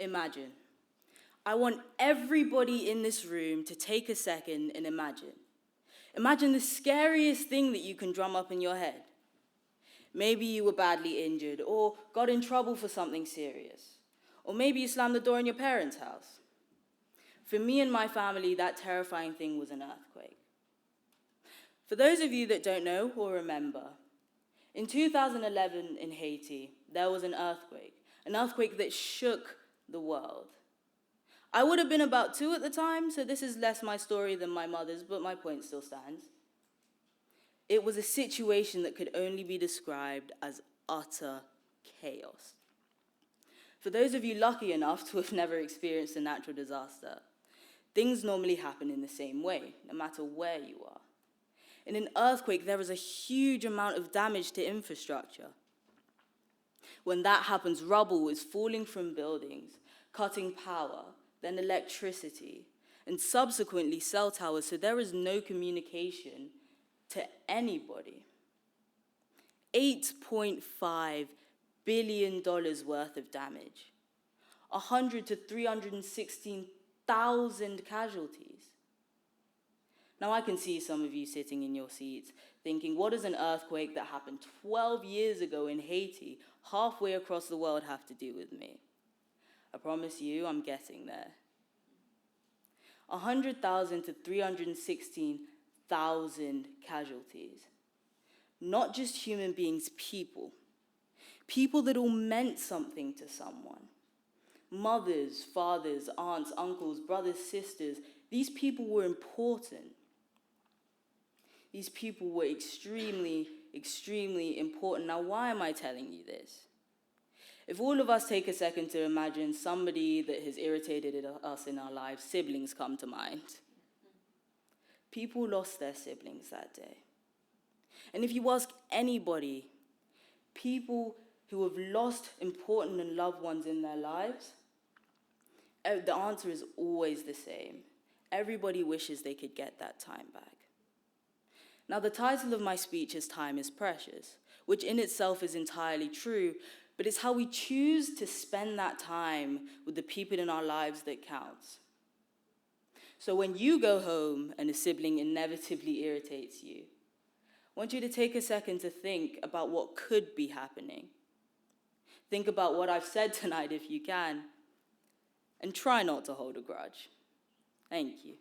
Imagine. I want everybody in this room to take a second and imagine. Imagine the scariest thing that you can drum up in your head. Maybe you were badly injured or got in trouble for something serious. Or maybe you slammed the door in your parents' house. For me and my family, that terrifying thing was an earthquake. For those of you that don't know or remember, in 2011 in Haiti, there was an earthquake that shook the world. I would have been about 2 at the time, so this is less my story than my mother's, but my point still stands. It was a situation that could only be described as utter chaos. For those of you lucky enough to have never experienced a natural disaster, things normally happen in the same way, no matter where you are. In an earthquake, there is a huge amount of damage to infrastructure. When that happens, rubble is falling from buildings, cutting power, then electricity, and subsequently cell towers, so there is no communication to anybody. $8.5 billion worth of damage, 100 to 316,000 casualties. Now I can see some of you sitting in your seats thinking, what does an earthquake that happened 12 years ago in Haiti, halfway across the world, have to do with me? I promise you, I'm getting there. 100,000 to 316,000 casualties. Not just human beings, people. People that all meant something to someone. Mothers, fathers, aunts, uncles, brothers, sisters. These people were important. These people were extremely, extremely important. Now, why am I telling you this? If all of us take a second to imagine somebody that has irritated us in our lives, siblings come to mind. People lost their siblings that day. And if you ask anybody, people who have lost important and loved ones in their lives, the answer is always the same. Everybody wishes they could get that time back. Now, the title of my speech is Time is Precious, which in itself is entirely true, but it's how we choose to spend that time with the people in our lives that counts. So when you go home and a sibling inevitably irritates you, I want you to take a second to think about what could be happening. Think about what I've said tonight if you can, and try not to hold a grudge. Thank you.